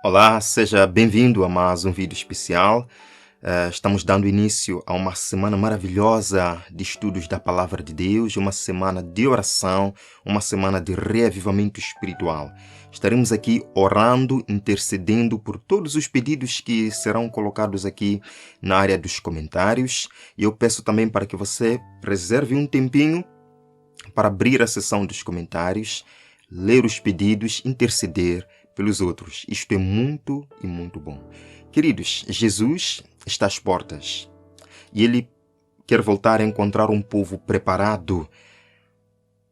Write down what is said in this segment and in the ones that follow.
Olá, seja bem-vindo a mais um vídeo especial. Estamos dando início a uma semana maravilhosa de estudos da Palavra de Deus, uma semana de oração, uma semana de reavivamento espiritual. Estaremos aqui orando, intercedendo por todos os pedidos que serão colocados aqui na área dos comentários. E eu peço também para que você reserve um tempinho para abrir a seção dos comentários, ler os pedidos, interceder pelos outros. Isto é muito e muito bom. Queridos, Jesus está às portas e Ele quer voltar a encontrar um povo preparado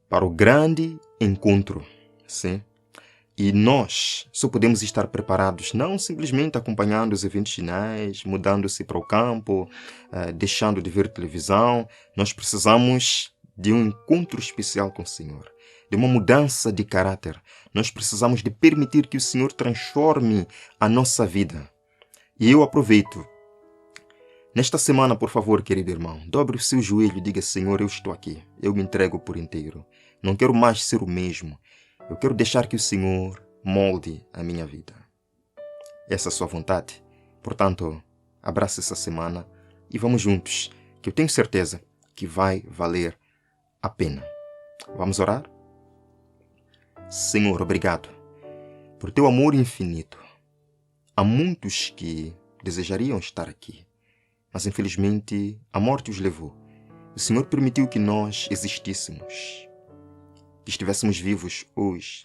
para o grande encontro. Sim? E nós só podemos estar preparados não simplesmente acompanhando os eventos finais, mudando-se para o campo, deixando de ver televisão. Nós precisamos de um encontro especial com o Senhor, de uma mudança de caráter. Nós precisamos de permitir que o Senhor transforme a nossa vida. E eu aproveito. Nesta semana, por favor, querido irmão, dobre o seu joelho e diga: Senhor, eu estou aqui. Eu me entrego por inteiro. Não quero mais ser o mesmo. Eu quero deixar que o Senhor molde a minha vida. Essa é a sua vontade. Portanto, abraça essa semana e vamos juntos, que eu tenho certeza que vai valer a pena. Vamos orar? Senhor, obrigado por teu amor infinito. Há muitos que desejariam estar aqui, mas infelizmente a morte os levou. O Senhor permitiu que nós existíssemos, que estivéssemos vivos hoje,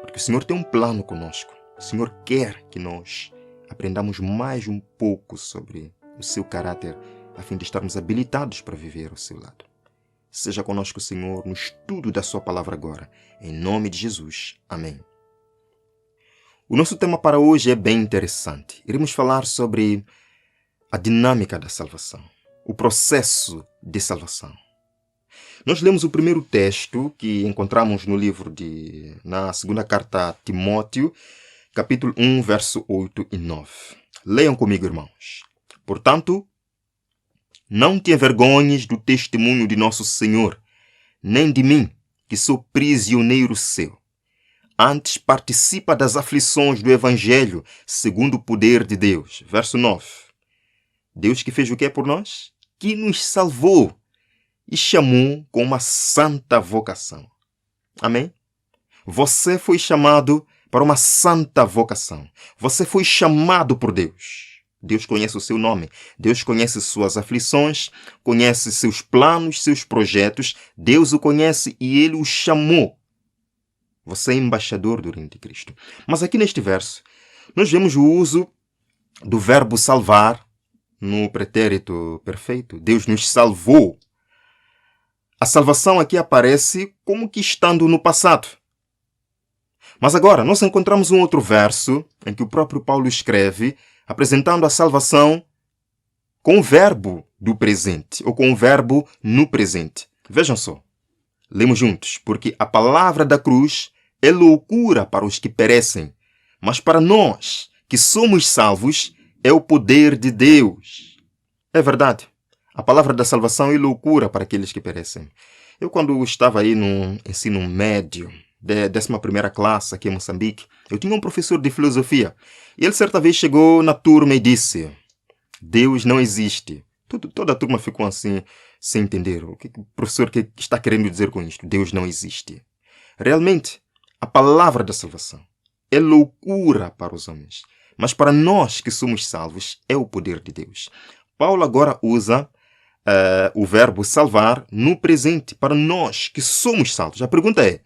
porque o Senhor tem um plano conosco. O Senhor quer que nós aprendamos mais um pouco sobre o seu caráter, a fim de estarmos habilitados para viver ao seu lado. Seja conosco, Senhor, no estudo da sua palavra agora. Em nome de Jesus. Amém. O nosso tema para hoje é bem interessante. Iremos falar sobre a dinâmica da salvação, o processo de salvação. Nós lemos o primeiro texto que encontramos no livro na segunda carta a Timóteo, capítulo 1, verso 8 e 9. Leiam comigo, irmãos. Portanto, não te envergonhes do testemunho de nosso Senhor, nem de mim, que sou prisioneiro seu. Antes participa das aflições do Evangelho, segundo o poder de Deus. Verso 9. Deus que fez o que é por nós? Que nos salvou e chamou com uma santa vocação. Amém? Você foi chamado para uma santa vocação. Você foi chamado por Deus. Deus conhece o seu nome. Deus conhece suas aflições, conhece seus planos, seus projetos. Deus o conhece e Ele o chamou. Você é embaixador do reino de Cristo. Mas aqui neste verso, nós vemos o uso do verbo salvar no pretérito perfeito. Deus nos salvou. A salvação aqui aparece como que estando no passado. Mas agora, nós encontramos um outro verso em que o próprio Paulo escreve apresentando a salvação com o verbo do presente, ou com o verbo no presente. Vejam só. Lemos juntos. Porque a palavra da cruz é loucura para os que perecem, mas para nós, que somos salvos, é o poder de Deus. É verdade. A palavra da salvação é loucura para aqueles que perecem. Eu, quando estava aí no ensino médio, 11ª classe aqui em Moçambique, eu tinha um professor de filosofia. E ele certa vez chegou na turma e disse: Deus não existe. Toda a turma ficou assim, sem entender. O que o professor está querendo dizer com isto? Deus não existe. Realmente, a palavra da salvação é loucura para os homens. Mas para nós que somos salvos, é o poder de Deus. Paulo agora usa o verbo salvar no presente, para nós que somos salvos. A pergunta é: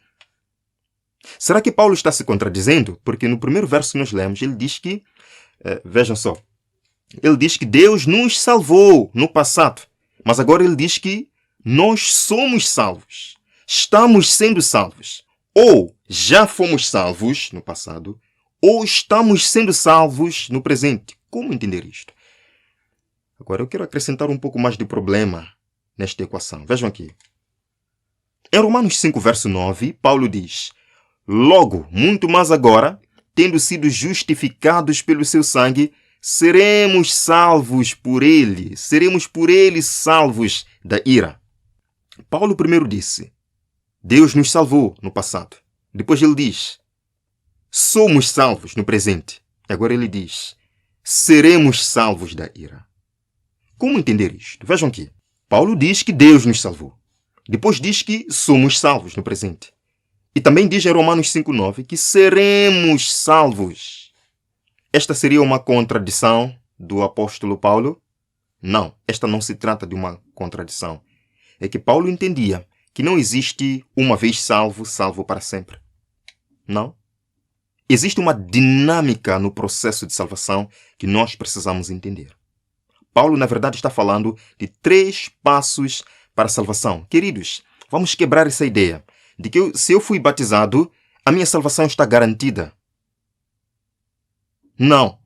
será que Paulo está se contradizendo? Porque no primeiro verso que nós lemos, ele diz que, vejam só, ele diz que Deus nos salvou no passado. Mas agora ele diz que nós somos salvos. Estamos sendo salvos. Ou já fomos salvos no passado, ou estamos sendo salvos no presente. Como entender isto? Agora eu quero acrescentar um pouco mais de problema nesta equação. Vejam aqui. Em Romanos 5, verso 9, Paulo diz: Logo, muito mais agora, tendo sido justificados pelo seu sangue, seremos salvos por ele. Seremos por ele salvos da ira. Paulo primeiro disse: Deus nos salvou no passado. Depois ele diz: somos salvos no presente. E agora ele diz, seremos salvos da ira. Como entender isto? Vejam aqui. Paulo diz que Deus nos salvou. Depois diz que somos salvos no presente. E também diz em Romanos 5,9 que seremos salvos. Esta seria uma contradição do apóstolo Paulo? Não, esta não se trata de uma contradição. É que Paulo entendia que não existe uma vez salvo, salvo para sempre. Não. Existe uma dinâmica no processo de salvação que nós precisamos entender. Paulo, na verdade, está falando de 3 passos para a salvação. Queridos, vamos quebrar essa ideia de que se eu fui batizado, a minha salvação está garantida. Não.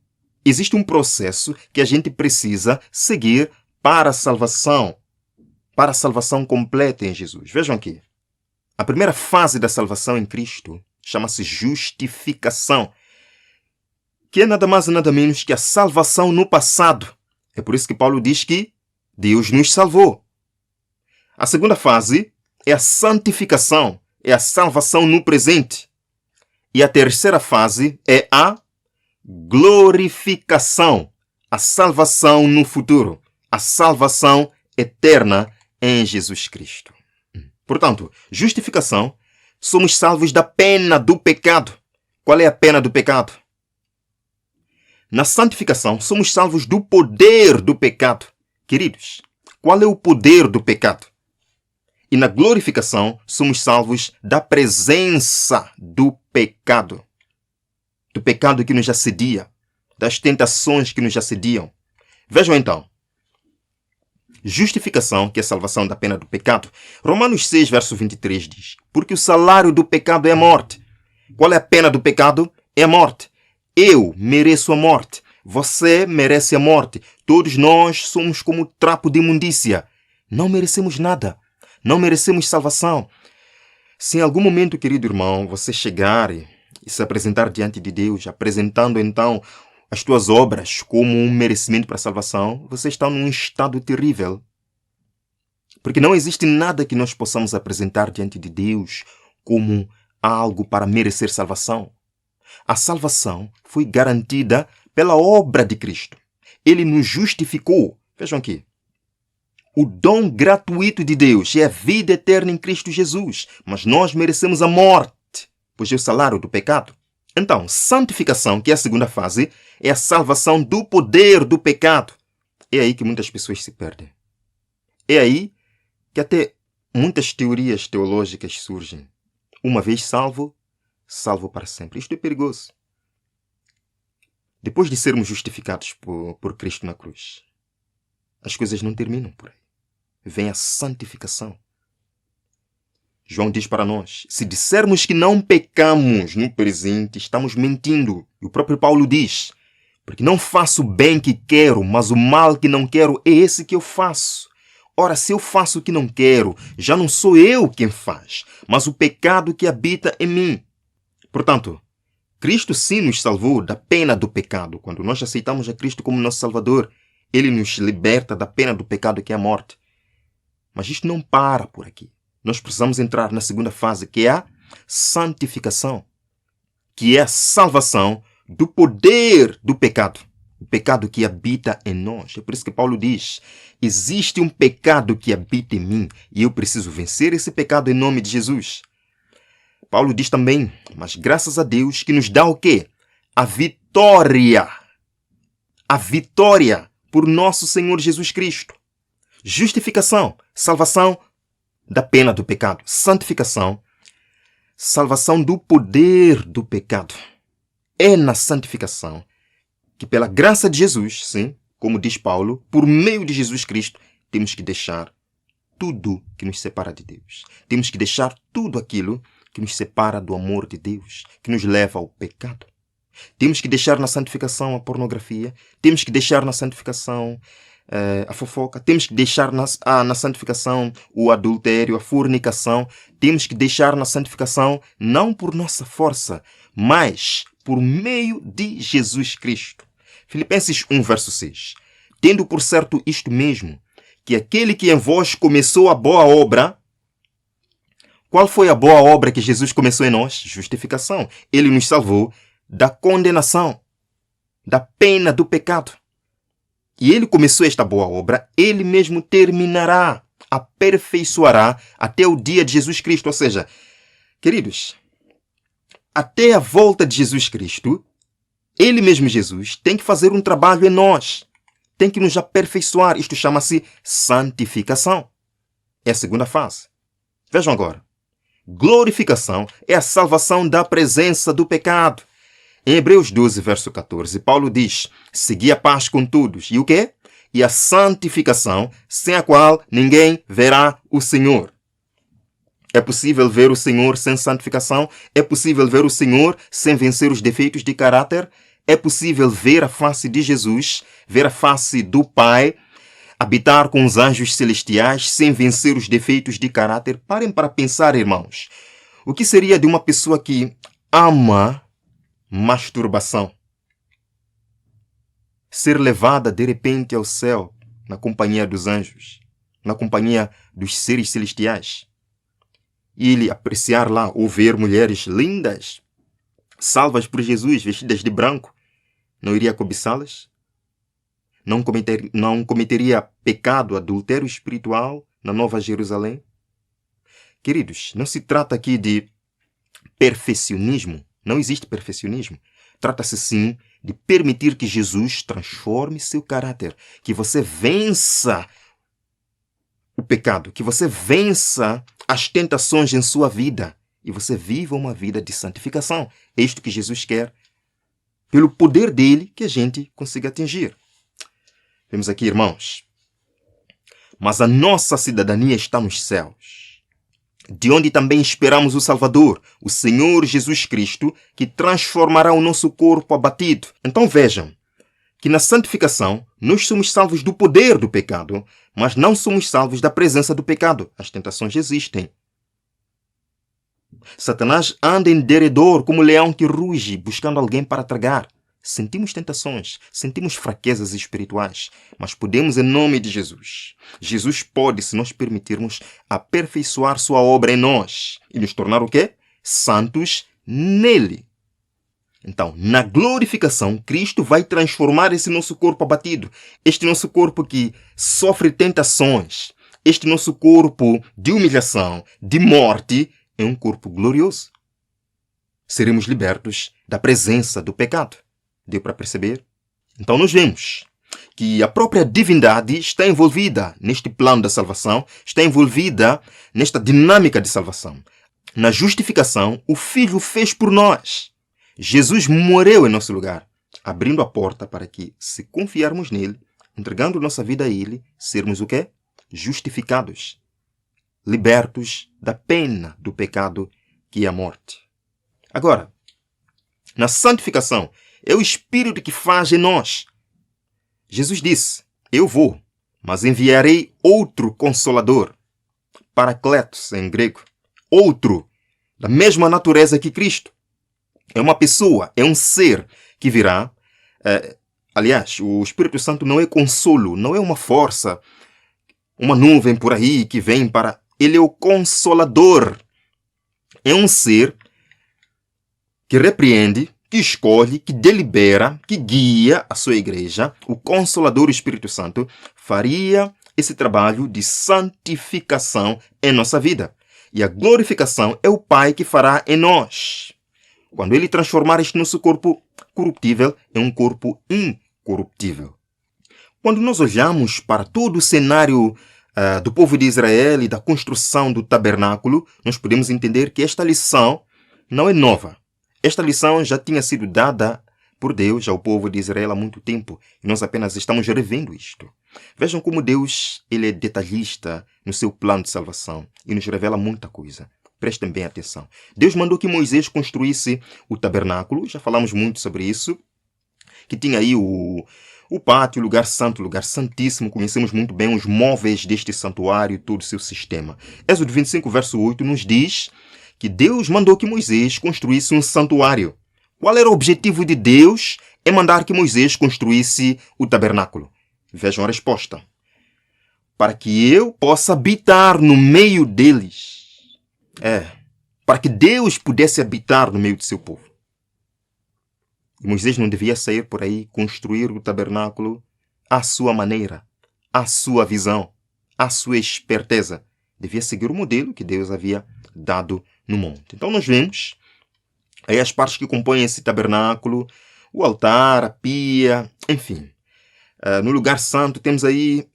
Existe um processo que a gente precisa seguir para a salvação completa em Jesus. Vejam aqui. A primeira fase da salvação em Cristo chama-se justificação, que é nada mais e nada menos que a salvação no passado. É por isso que Paulo diz que Deus nos salvou. A segunda fase é a santificação, é a salvação no presente. E a terceira fase é a glorificação, a salvação no futuro, a salvação eterna em Jesus Cristo. Portanto, justificação, somos salvos da pena do pecado. Qual é a pena do pecado? Na santificação, somos salvos do poder do pecado. Queridos, qual é o poder do pecado? E na glorificação, somos salvos da presença do pecado. Do pecado que nos assedia, das tentações que nos assediam. Vejam então. Justificação, que é a salvação da pena do pecado. Romanos 6, verso 23 diz, porque o salário do pecado é a morte. Qual é a pena do pecado? É a morte. Eu mereço a morte. Você merece a morte. Todos nós somos como trapo de imundícia. Não merecemos nada. Não merecemos salvação. Se em algum momento, querido irmão, você chegar e se apresentar diante de Deus, apresentando então as tuas obras como um merecimento para a salvação, você está num estado terrível. Porque não existe nada que nós possamos apresentar diante de Deus como algo para merecer salvação. A salvação foi garantida pela obra de Cristo. Ele nos justificou. Vejam aqui. O dom gratuito de Deus é a vida eterna em Cristo Jesus. Mas nós merecemos a morte, pois é o salário do pecado. Então, santificação, que é a segunda fase, é a salvação do poder do pecado. É aí que muitas pessoas se perdem. É aí que até muitas teorias teológicas surgem. Uma vez salvo, salvo para sempre. Isto é perigoso. Depois de sermos justificados por Cristo na cruz, as coisas não terminam por aí. Vem a santificação. João diz para nós, se dissermos que não pecamos no presente, estamos mentindo. E o próprio Paulo diz, porque não faço o bem que quero, mas o mal que não quero é esse que eu faço. Ora, se eu faço o que não quero, já não sou eu quem faz, mas o pecado que habita em mim. Portanto, Cristo sim nos salvou da pena do pecado. Quando nós aceitamos a Cristo como nosso Salvador, Ele nos liberta da pena do pecado que é a morte. Mas isto não para por aqui. Nós precisamos entrar na segunda fase, que é a santificação, que é a salvação do poder do pecado. O pecado que habita em nós. É por isso que Paulo diz, existe um pecado que habita em mim e eu preciso vencer esse pecado em nome de Jesus. Paulo diz também, mas graças a Deus que nos dá o quê? A vitória. A vitória por nosso Senhor Jesus Cristo. Justificação, salvação da pena do pecado. Santificação, salvação do poder do pecado. É na santificação que pela graça de Jesus, sim, como diz Paulo, por meio de Jesus Cristo, temos que deixar tudo que nos separa de Deus. Temos que deixar tudo aquilo que nos separa do amor de Deus, que nos leva ao pecado. Temos que deixar na santificação a pornografia, temos que deixar na santificação a fofoca, temos que deixar na santificação o adultério, a fornicação, temos que deixar na santificação não por nossa força, mas por meio de Jesus Cristo. Filipenses 1, verso 6. Tendo por certo isto mesmo, que aquele que em vós começou a boa obra. Qual foi a boa obra que Jesus começou em nós? Justificação. Ele nos salvou da condenação. da pena do pecado. E ele começou esta boa obra, ele mesmo terminará, aperfeiçoará até o dia de Jesus Cristo. Ou seja, queridos, até a volta de Jesus Cristo, ele mesmo, Jesus, tem que fazer um trabalho em nós. Tem que nos aperfeiçoar. Isto chama-se santificação. É a segunda fase. Vejam agora. Glorificação é a salvação da presença do pecado. Em Hebreus 12, verso 14, Paulo diz: segui a paz com todos. E o quê? E a santificação, sem a qual ninguém verá o Senhor. É possível ver o Senhor sem santificação? É possível ver o Senhor sem vencer os defeitos de caráter? É possível ver a face de Jesus, ver a face do Pai, habitar com os anjos celestiais sem vencer os defeitos de caráter? Parem para pensar, irmãos. O que seria de uma pessoa que ama masturbação? Ser levada de repente ao céu, na companhia dos anjos, na companhia dos seres celestiais. E ele apreciar lá ou ver mulheres lindas, salvas por Jesus, vestidas de branco, não iria cobiçá-las? Não cometeria pecado, adultério espiritual na Nova Jerusalém? Queridos, não se trata aqui de perfeccionismo. Não existe perfeccionismo. Trata-se sim de permitir que Jesus transforme seu caráter, que você vença o pecado, que você vença as tentações em sua vida e você viva uma vida de santificação. É isto que Jesus quer, pelo poder dele, que a gente consiga atingir. Vemos aqui, irmãos. Mas a nossa cidadania está nos céus, de onde também esperamos o Salvador, o Senhor Jesus Cristo, que transformará o nosso corpo abatido. Então vejam que na santificação nós somos salvos do poder do pecado, mas não somos salvos da presença do pecado. As tentações existem. Satanás anda em derredor como leão que ruge, buscando alguém para tragar. Sentimos tentações, sentimos fraquezas espirituais, mas podemos, em nome de Jesus. Jesus pode, se nós permitirmos, aperfeiçoar sua obra em nós e nos tornar o quê? Santos nele. Então, na glorificação, Cristo vai transformar esse nosso corpo abatido, este nosso corpo que sofre tentações, este nosso corpo de humilhação, de morte, em um corpo glorioso. Seremos libertos da presença do pecado. Deu para perceber? Então nós vemos que a própria divindade está envolvida neste plano da salvação, está envolvida nesta dinâmica de salvação. Na justificação, o Filho fez por nós. Jesus morreu em nosso lugar, abrindo a porta para que, se confiarmos nele, entregando nossa vida a ele, sermos o quê? Justificados, libertos da pena do pecado que é a morte. Agora, na santificação, é o Espírito que faz em nós. Jesus disse: eu vou, mas enviarei outro Consolador, Paracletos em grego, outro, da mesma natureza que Cristo. É uma pessoa, é um ser que virá. Aliás, o Espírito Santo não é consolo, não é uma força, uma nuvem por aí que vem para... Ele é o Consolador. É um ser que repreende, que escolhe, que delibera, que guia a sua igreja. O Consolador, o Espírito Santo, faria esse trabalho de santificação em nossa vida. E a glorificação é o Pai que fará em nós. Quando ele transformar este nosso corpo corruptível em um corpo incorruptível. Quando nós olhamos para todo o cenário do povo de Israel e da construção do tabernáculo, nós podemos entender que esta lição não é nova. Esta lição já tinha sido dada por Deus ao povo de Israel há muito tempo. E nós apenas estamos revendo isto. Vejam como Deus ele é detalhista no seu plano de salvação e nos revela muita coisa. Prestem bem atenção. Deus mandou que Moisés construísse o tabernáculo. Já falamos muito sobre isso. Que tinha aí o pátio, o lugar santo, o lugar santíssimo. Conhecemos muito bem os móveis deste santuário e todo o seu sistema. Êxodo 25, verso 8, nos diz que Deus mandou que Moisés construísse um santuário. Qual era o objetivo de Deus em mandar que Moisés construísse o tabernáculo? Vejam a resposta. Para que eu possa habitar no meio deles. Para que Deus pudesse habitar no meio do seu povo. E Moisés não devia sair por aí construir o tabernáculo à sua maneira, à sua visão, à sua esperteza. Devia seguir o modelo que Deus havia dado no monte. Então nós vemos aí as partes que compõem esse tabernáculo, o altar, a pia, enfim. No lugar santo temos aí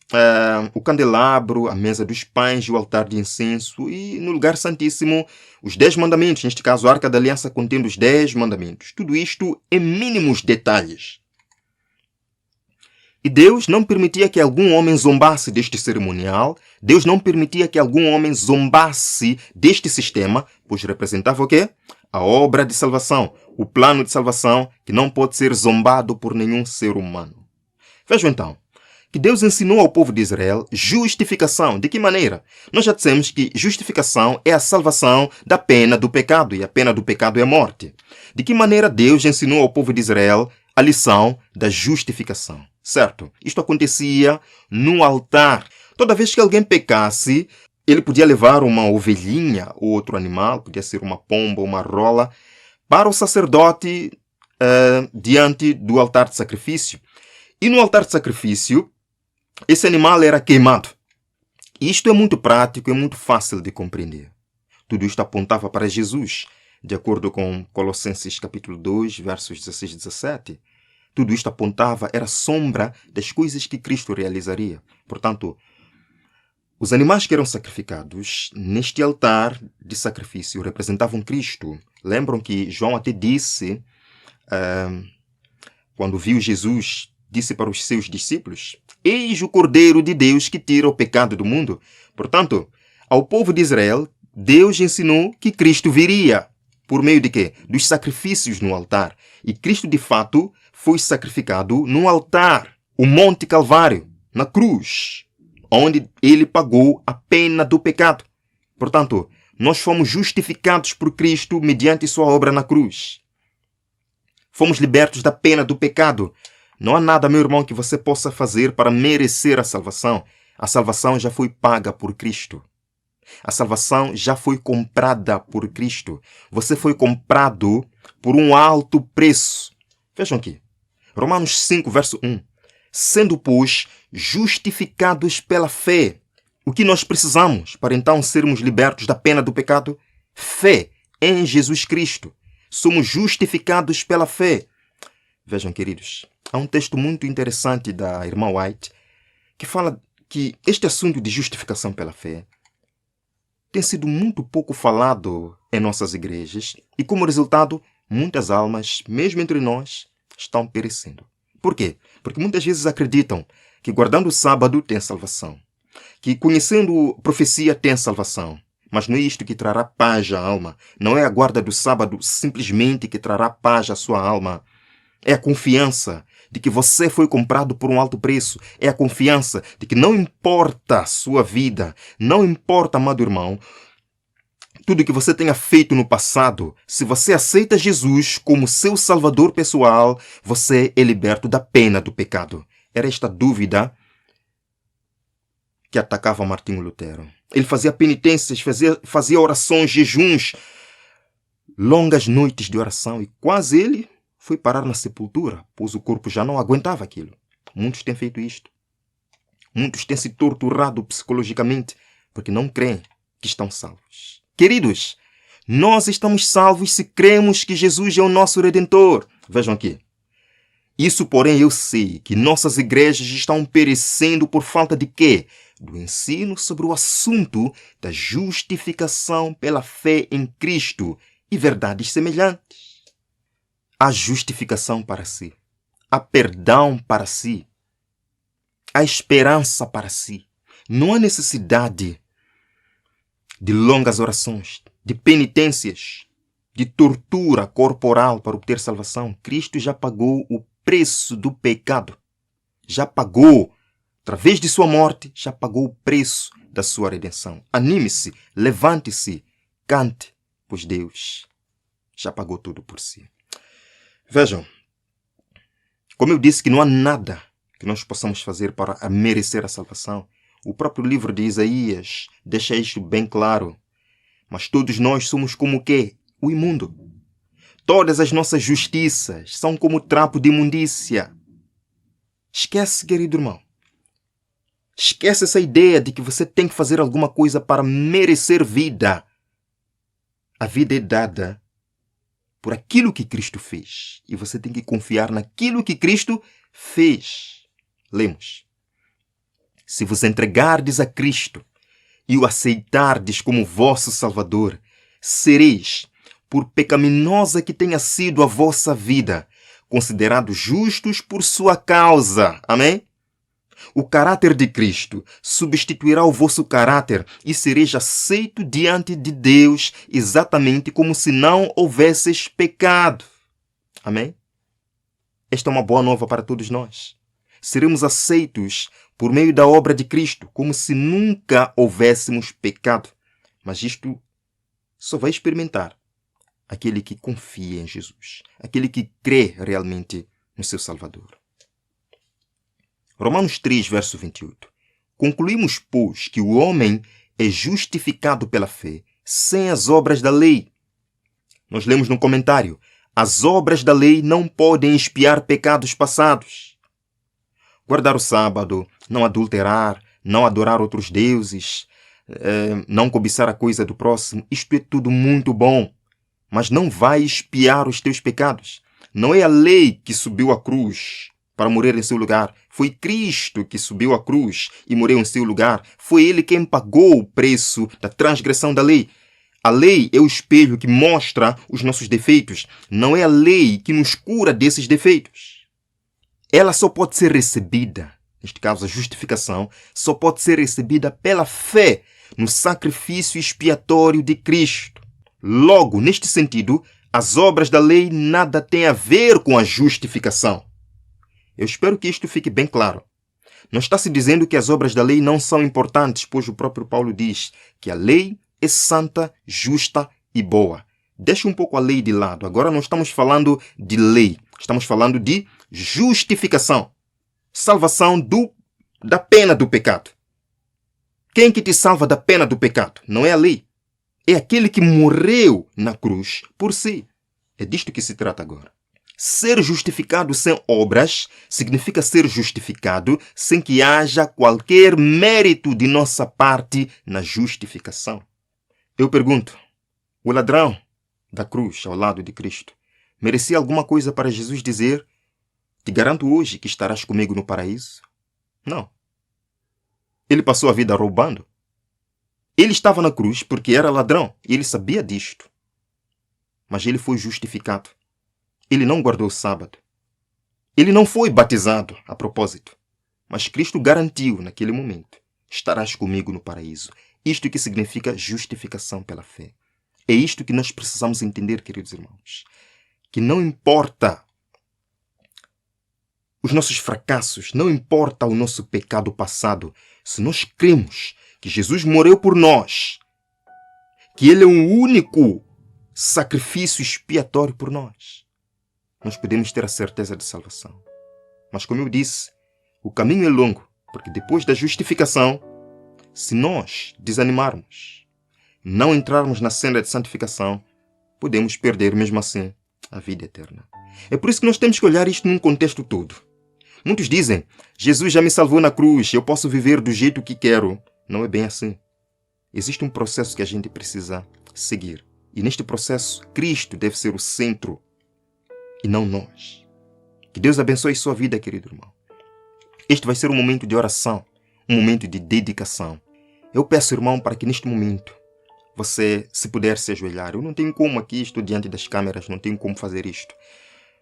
o candelabro, a mesa dos pães e o altar de incenso. E no lugar santíssimo, os 10 mandamentos. Neste caso, a Arca da Aliança contendo os 10 mandamentos. Tudo isto em mínimos detalhes. E Deus não permitia que algum homem zombasse deste cerimonial. Deus não permitia que algum homem zombasse deste sistema, pois representava o quê? A obra de salvação, o plano de salvação que não pode ser zombado por nenhum ser humano. Vejam então, que Deus ensinou ao povo de Israel justificação. De que maneira? Nós já dissemos que justificação é a salvação da pena do pecado, e a pena do pecado é a morte. De que maneira Deus ensinou ao povo de Israel a lição da justificação? Certo? Isto acontecia no altar. Toda vez que alguém pecasse, ele podia levar uma ovelhinha ou outro animal, podia ser uma pomba ou uma rola, para o sacerdote diante do altar de sacrifício. E no altar de sacrifício, esse animal era queimado. Isto é muito prático e muito fácil de compreender. Tudo isto apontava para Jesus, de acordo com Colossenses capítulo 2, versos 16 e 17. Tudo isto apontava, era sombra das coisas que Cristo realizaria. Portanto, os animais que eram sacrificados neste altar de sacrifício representavam Cristo. Lembram que João até disse, quando viu Jesus, disse para os seus discípulos: eis o Cordeiro de Deus que tira o pecado do mundo. Portanto, ao povo de Israel, Deus ensinou que Cristo viria. Por meio de quê? Dos sacrifícios no altar. E Cristo, de fato, foi sacrificado no altar, o Monte Calvário, na cruz, onde ele pagou a pena do pecado. Portanto, nós fomos justificados por Cristo mediante sua obra na cruz. Fomos libertos da pena do pecado. Não há nada, meu irmão, que você possa fazer para merecer a salvação. A salvação já foi paga por Cristo. A salvação já foi comprada por Cristo. Você foi comprado por um alto preço. Vejam aqui. Romanos 5, verso 1. Sendo, pois, justificados pela fé. O que nós precisamos para então sermos libertos da pena do pecado? Fé em Jesus Cristo. Somos justificados pela fé. Vejam, queridos, há um texto muito interessante da irmã White que fala que este assunto de justificação pela fé tem sido muito pouco falado em nossas igrejas e, como resultado, muitas almas, mesmo entre nós, estão perecendo. Por quê? Porque muitas vezes acreditam que guardando o sábado tem salvação, que conhecendo profecia tem salvação. Mas não é isto que trará paz à alma. Não é a guarda do sábado simplesmente que trará paz à sua alma. É a confiança de que você foi comprado por um alto preço. É a confiança de que não importa a sua vida, não importa, amado irmão, tudo que você tenha feito no passado. Se você aceita Jesus como seu salvador pessoal, você é liberto da pena do pecado. Era esta dúvida que atacava Martinho Lutero. Ele fazia penitências, fazia orações, jejuns, longas noites de oração e quase ele foi parar na sepultura, pois o corpo já não aguentava aquilo. Muitos têm feito isto. Muitos têm se torturado psicologicamente porque não creem que estão salvos. Queridos, nós estamos salvos se cremos que Jesus é o nosso Redentor. Vejam aqui. Isso, porém, eu sei que nossas igrejas estão perecendo por falta de quê? Do ensino sobre o assunto da justificação pela fé em Cristo e verdades semelhantes. Há justificação para si, há perdão para si, há esperança para si. Não há necessidade de longas orações, de penitências, de tortura corporal para obter salvação. Cristo já pagou o preço do pecado. Já pagou, através de sua morte, já pagou o preço da sua redenção. Anime-se, levante-se, cante, pois Deus já pagou tudo por si. Vejam, como eu disse que não há nada que nós possamos fazer para merecer a salvação. O próprio livro de Isaías deixa isto bem claro. Mas todos nós somos como o quê? O imundo. Todas as nossas justiças são como trapo de imundícia. Esquece, querido irmão. Esquece essa ideia de que você tem que fazer alguma coisa para merecer vida. A vida é dada por aquilo que Cristo fez. E você tem que confiar naquilo que Cristo fez. Lemos. Se vos entregardes a Cristo e o aceitardes como vosso Salvador, sereis, por pecaminosa que tenha sido a vossa vida, considerados justos por sua causa. Amém? O caráter de Cristo substituirá o vosso caráter e sereis aceito diante de Deus exatamente como se não houvesses pecado. Amém? Esta é uma boa nova para todos nós. Seremos aceitos por meio da obra de Cristo, como se nunca houvéssemos pecado. Mas isto só vai experimentar aquele que confia em Jesus, aquele que crê realmente no seu Salvador. Romanos 3, verso 28. Concluímos, pois, que o homem é justificado pela fé, sem as obras da lei. Nós lemos no comentário, as obras da lei não podem expiar pecados passados. Guardar o sábado, não adulterar, não adorar outros deuses, não cobiçar a coisa do próximo, isto é tudo muito bom, mas não vai expiar os teus pecados. Não é a lei que subiu à cruz para morrer em seu lugar. Foi Cristo que subiu à cruz e morreu em seu lugar. Foi Ele quem pagou o preço da transgressão da lei. A lei é o espelho que mostra os nossos defeitos. Não é a lei que nos cura desses defeitos. Ela só pode ser recebida, neste caso a justificação, só pode ser recebida pela fé no sacrifício expiatório de Cristo. Logo, neste sentido, as obras da lei nada têm a ver com a justificação. Eu espero que isto fique bem claro. Não está se dizendo que as obras da lei não são importantes, pois o próprio Paulo diz que a lei é santa, justa e boa. Deixa um pouco a lei de lado. Agora não estamos falando de lei. Estamos falando de justificação. Salvação da pena do pecado. Quem que te salva da pena do pecado? Não é a lei. É aquele que morreu na cruz por si. É disto que se trata agora. Ser justificado sem obras significa ser justificado sem que haja qualquer mérito de nossa parte na justificação. Eu pergunto, o ladrão da cruz ao lado de Cristo merecia alguma coisa para Jesus dizer: te garanto hoje que estarás comigo no paraíso? Não. Ele passou a vida roubando. Ele estava na cruz porque era ladrão e ele sabia disto. Mas ele foi justificado. Ele não guardou o sábado. Ele não foi batizado a propósito. Mas Cristo garantiu naquele momento: estarás comigo no paraíso. Isto que significa justificação pela fé. É isto que nós precisamos entender, queridos irmãos. Que não importa os nossos fracassos, não importa o nosso pecado passado, se nós cremos que Jesus morreu por nós, que Ele é o único sacrifício expiatório por nós, nós podemos ter a certeza de salvação. Mas como eu disse, o caminho é longo, porque depois da justificação, se nós desanimarmos, não entrarmos na senda de santificação, podemos perder mesmo assim a vida eterna. É por isso que nós temos que olhar isto num contexto todo. Muitos dizem, Jesus já me salvou na cruz, eu posso viver do jeito que quero. Não é bem assim. Existe um processo que a gente precisa seguir. E neste processo, Cristo deve ser o centro e não nós. Que Deus abençoe sua vida, querido irmão. Este vai ser um momento de oração, um momento de dedicação. Eu peço, irmão, para que neste momento você, se puder se ajoelhar. Eu não tenho como aqui, estou diante das câmeras, não tenho como fazer isto.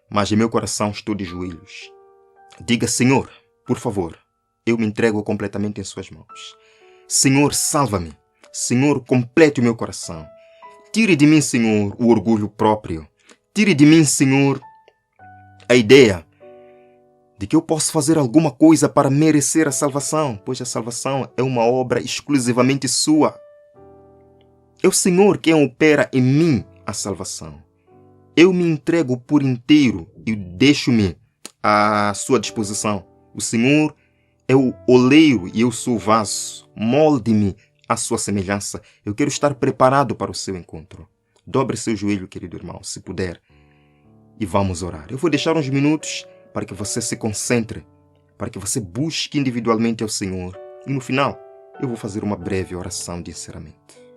Mas em meu coração estou de joelhos. Diga: Senhor, por favor, eu me entrego completamente em suas mãos. Senhor, salva-me. Senhor, complete o meu coração. Tire de mim, Senhor, o orgulho próprio. Tire de mim, Senhor, a ideia de que eu posso fazer alguma coisa para merecer a salvação, pois a salvação é uma obra exclusivamente sua. É o Senhor quem opera em mim a salvação. Eu me entrego por inteiro e deixo-me à sua disposição. O Senhor é o oleiro e eu sou o vaso. Molde-me à sua semelhança. Eu quero estar preparado para o seu encontro. Dobre seu joelho, querido irmão, se puder. e vamos orar. Eu vou deixar uns minutos para que você se concentre, para que você busque individualmente ao Senhor. E no final, eu vou fazer uma breve oração de encerramento.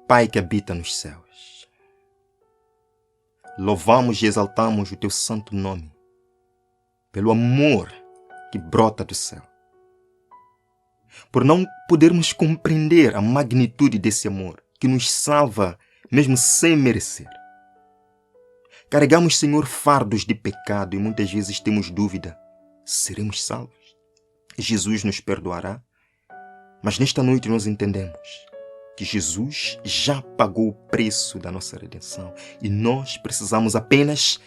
Pai que habita nos céus, louvamos e exaltamos o teu santo nome, pelo amor que brota do céu. Por não podermos compreender a magnitude desse amor que nos salva mesmo sem merecer. Carregamos, Senhor, fardos de pecado e muitas vezes temos dúvida: seremos salvos? Jesus nos perdoará? Mas nesta noite nós entendemos que Jesus já pagou o preço da nossa redenção e nós precisamos apenas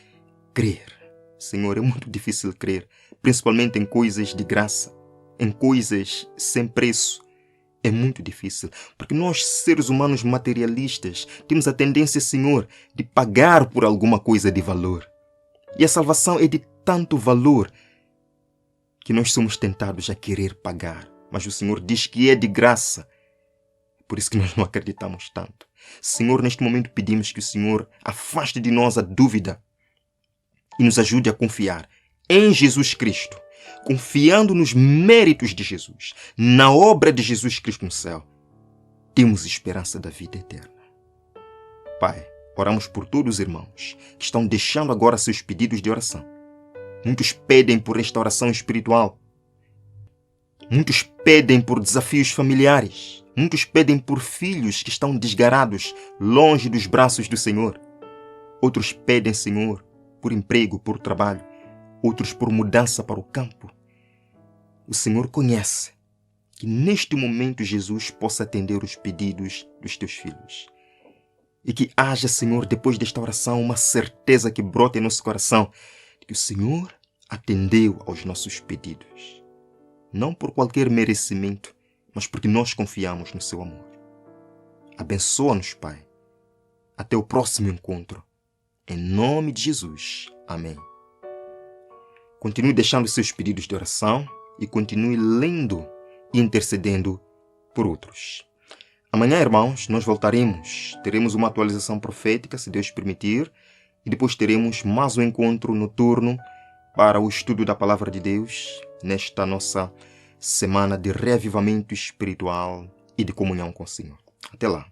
crer. Senhor, é muito difícil crer, principalmente em coisas de graça, em coisas sem preço. É muito difícil, porque nós, seres humanos materialistas, temos a tendência, Senhor, de pagar por alguma coisa de valor. E a salvação é de tanto valor que nós somos tentados a querer pagar. Mas o Senhor diz que é de graça. Por isso que nós não acreditamos tanto. Senhor, neste momento pedimos que o Senhor afaste de nós a dúvida e nos ajude a confiar em Jesus Cristo, confiando nos méritos de Jesus, na obra de Jesus Cristo no céu. Temos esperança da vida eterna. Pai, oramos por todos os irmãos que estão deixando agora seus pedidos de oração. Muitos pedem por restauração espiritual. Muitos pedem por desafios familiares. Muitos pedem por filhos que estão desgarados, longe dos braços do Senhor. Outros pedem, Senhor, por emprego, por trabalho. Outros por mudança para o campo. O Senhor conhece. Que neste momento Jesus possa atender os pedidos dos teus filhos. E que haja, Senhor, depois desta oração, uma certeza que brota em nosso coração de que o Senhor atendeu aos nossos pedidos. Não por qualquer merecimento, mas porque nós confiamos no seu amor. Abençoa-nos, Pai. Até o próximo encontro. Em nome de Jesus. Amém. Continue deixando seus pedidos de oração e continue lendo e intercedendo por outros. Amanhã, irmãos, nós voltaremos. Teremos uma atualização profética, se Deus permitir, e depois teremos mais um encontro noturno para o estudo da Palavra de Deus nesta nossa semana de reavivamento espiritual e de comunhão com o Senhor. Até lá.